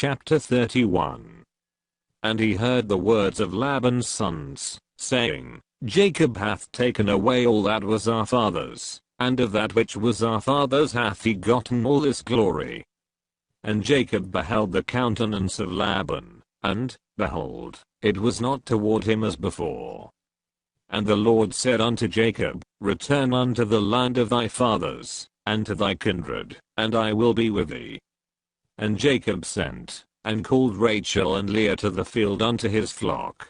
Chapter 31. And he heard the words of Laban's sons, saying, Jacob hath taken away all that was our father's, and of that which was our father's hath he gotten all this glory. And Jacob beheld the countenance of Laban, and, behold, it was not toward him as before. And the Lord said unto Jacob, Return unto the land of thy fathers, and to thy kindred, and I will be with thee. And Jacob sent, and called Rachel and Leah to the field unto his flock,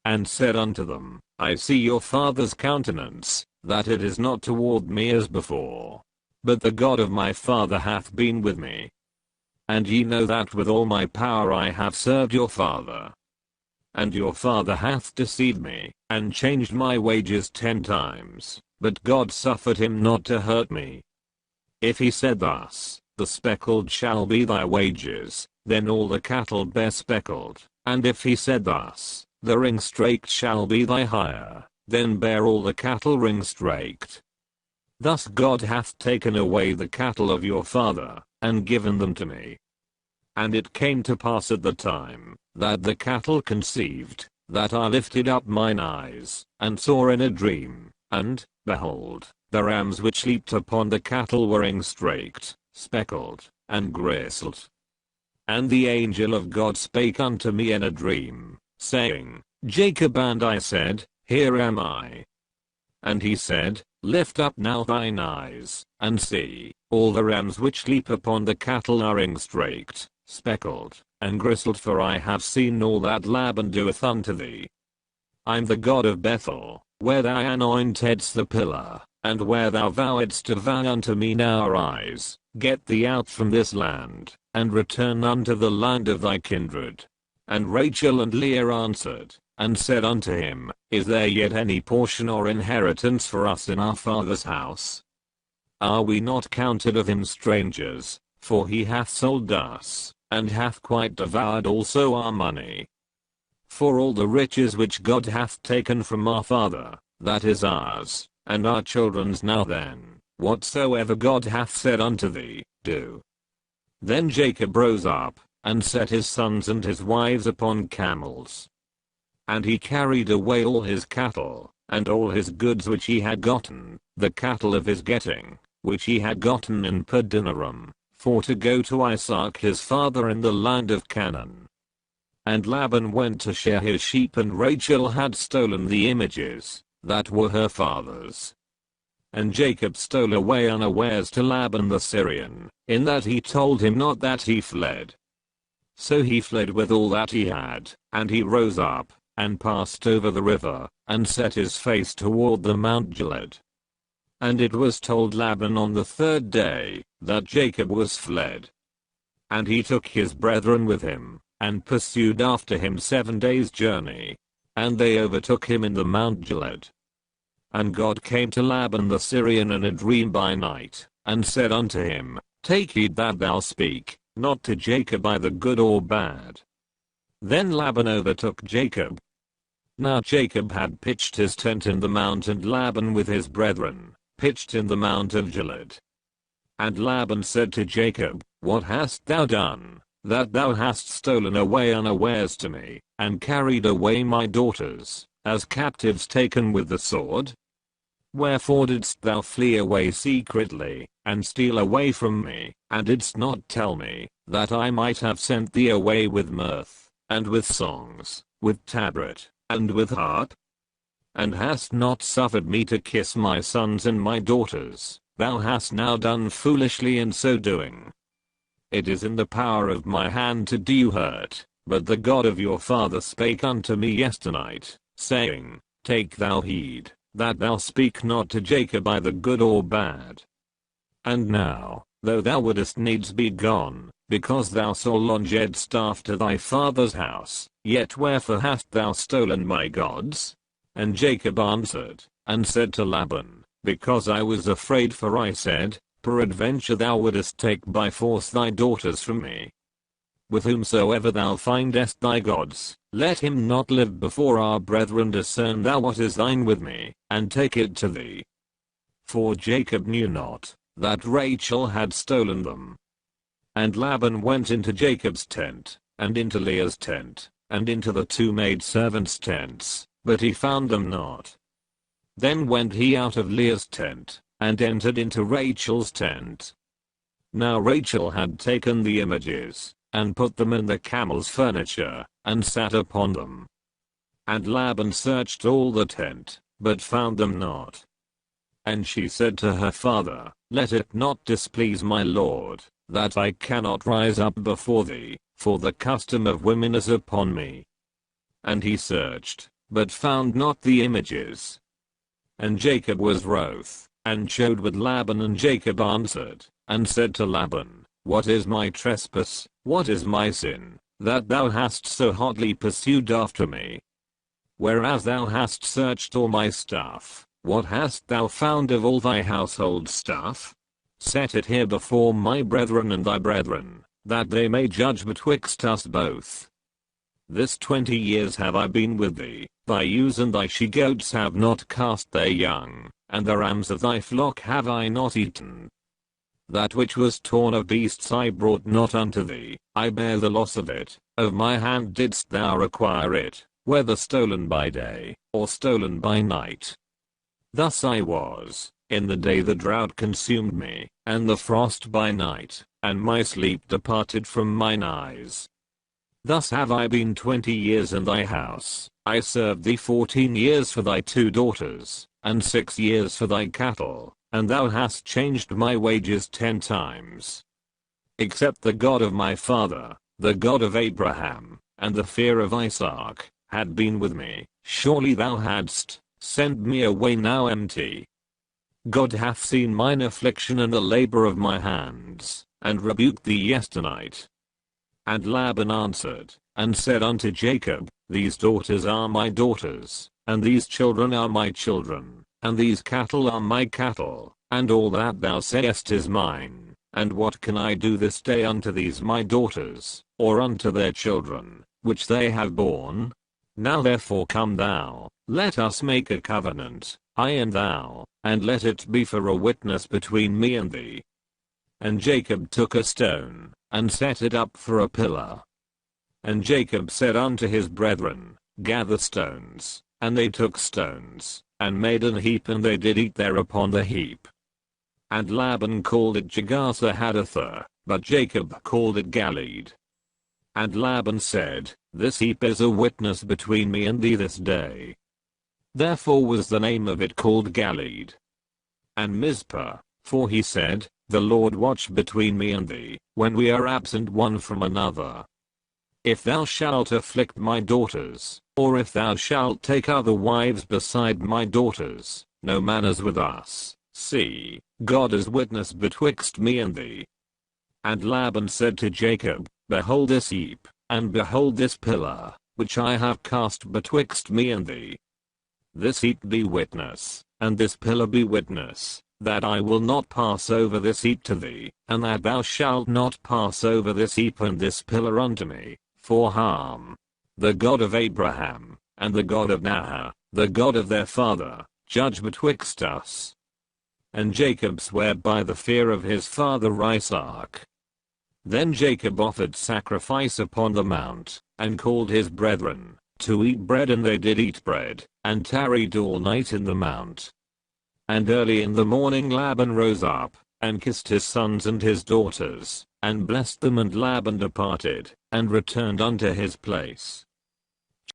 and said unto them, I see your father's countenance, that it is not toward me as before. But the God of my father hath been with me. And ye know that with all my power I have served your father. And your father hath deceived me, and changed my wages 10 times, but God suffered him not to hurt me. If he said thus, the speckled shall be thy wages, then all the cattle bear speckled, and if he said thus, the ring-straked shall be thy hire, then bear all the cattle ring-straked. Thus God hath taken away the cattle of your father, and given them to me. And it came to pass at the time, that the cattle conceived, that I lifted up mine eyes, and saw in a dream, and, behold, the rams which leaped upon the cattle were ring-straked, speckled, and gristled. And the angel of God spake unto me in a dream, saying, Jacob, and I said, Here am I. And he said, Lift up now thine eyes, and see, all the rams which leap upon the cattle are ring-straked, speckled, and gristled, for I have seen all that Laban doeth unto thee. I'm the God of Bethel, where thou anointedst the pillar, and where thou vowedst to vow unto me. Now arise, get thee out from this land, and return unto the land of thy kindred. And Rachel and Leah answered, and said unto him, Is there yet any portion or inheritance for us in our father's house? Are we not counted of him strangers, for he hath sold us, and hath quite devoured also our money? For all the riches which God hath taken from our father, that is ours, and our children's. Now then, whatsoever God hath said unto thee, do. Then Jacob rose up, and set his sons and his wives upon camels. And he carried away all his cattle, and all his goods which he had gotten, the cattle of his getting, which he had gotten in Padanaram, for to go to Isaac his father in the land of Canaan. And Laban went to shear his sheep, and Rachel had stolen the images, that were her father's. And Jacob stole away unawares to Laban the Syrian, in that he told him not that he fled. So he fled with all that he had, and he rose up, and passed over the river, and set his face toward the Mount Gilead. And it was told Laban on the 3rd day, that Jacob was fled. And he took his brethren with him, and pursued after him 7 days' journey. And they overtook him in the Mount Gilead. And God came to Laban the Syrian in a dream by night, and said unto him, Take heed that thou speak not to Jacob either good or bad. Then Laban overtook Jacob. Now Jacob had pitched his tent in the mount, and Laban with his brethren pitched in the mount of Gilead. And Laban said to Jacob, What hast thou done, that thou hast stolen away unawares to me, and carried away my daughters, as captives taken with the sword? Wherefore didst thou flee away secretly, and steal away from me, and didst not tell me, that I might have sent thee away with mirth, and with songs, with tabret, and with harp? And hast not suffered me to kiss my sons and my daughters? Thou hast now done foolishly in so doing. It is in the power of my hand to do you hurt, but the God of your father spake unto me yesternight, saying, Take thou heed, that thou speak not to Jacob either good or bad. And now, though thou wouldest needs be gone, because thou so longedst after thy father's house, yet wherefore hast thou stolen my gods? And Jacob answered, and said to Laban, Because I was afraid, for I said, Peradventure thou wouldest take by force thy daughters from me. With whomsoever thou findest thy gods, let him not live before our brethren. Discern thou what is thine with me, and take it to thee. For Jacob knew not, that Rachel had stolen them. And Laban went into Jacob's tent, and into Leah's tent, and into the two maidservants' tents, but he found them not. Then went he out of Leah's tent, and entered into Rachel's tent. Now Rachel had taken the images, and put them in the camel's furniture, and sat upon them. And Laban searched all the tent, but found them not. And she said to her father, Let it not displease my lord, that I cannot rise up before thee, for the custom of women is upon me. And he searched, but found not the images. And Jacob was wroth, and showed with Laban, and Jacob answered, and said to Laban, What is my trespass, what is my sin, that thou hast so hotly pursued after me? Whereas thou hast searched all my stuff, what hast thou found of all thy household stuff? Set it here before my brethren and thy brethren, that they may judge betwixt us both. This 20 years have I been with thee, thy ewes and thy she-goats have not cast their young, and the rams of thy flock have I not eaten. That which was torn of beasts I brought not unto thee, I bear the loss of it, of my hand didst thou acquire it, whether stolen by day, or stolen by night. Thus I was, in the day the drought consumed me, and the frost by night, and my sleep departed from mine eyes. Thus have I been 20 years in thy house, I served thee 14 years for thy 2 daughters, and 6 years for thy cattle, and thou hast changed my wages 10 times. Except the God of my father, the God of Abraham, and the fear of Isaac, had been with me, surely thou hadst sent me away now empty. God hath seen mine affliction and the labor of my hands, and rebuked thee yesternight. And Laban answered, and said unto Jacob, These daughters are my daughters, and these children are my children, and these cattle are my cattle, and all that thou sayest is mine, and what can I do this day unto these my daughters, or unto their children, which they have borne? Now therefore come thou, let us make a covenant, I and thou, and let it be for a witness between me and thee. And Jacob took a stone, and set it up for a pillar. And Jacob said unto his brethren, Gather stones, and they took stones, and made an heap, and they did eat there upon the heap. And Laban called it Jegarsahadutha, but Jacob called it Galeed. And Laban said, This heap is a witness between me and thee this day. Therefore was the name of it called Galeed. And Mizpah, for he said, The Lord watch between me and thee, when we are absent one from another. If thou shalt afflict my daughters, or if thou shalt take other wives beside my daughters, no man is with us, see, God is witness betwixt me and thee. And Laban said to Jacob, Behold this heap, and behold this pillar, which I have cast betwixt me and thee. This heap be witness, and this pillar be witness, that I will not pass over this heap to thee, and that thou shalt not pass over this heap and this pillar unto me, for harm. The God of Abraham, and the God of Nahor, the God of their father, judge betwixt us. And Jacob sware by the fear of his father Isaac. Then Jacob offered sacrifice upon the mount, and called his brethren, to eat bread, and they did eat bread, and tarried all night in the mount. And early in the morning Laban rose up, and kissed his sons and his daughters, and blessed them, and Laban departed, and returned unto his place.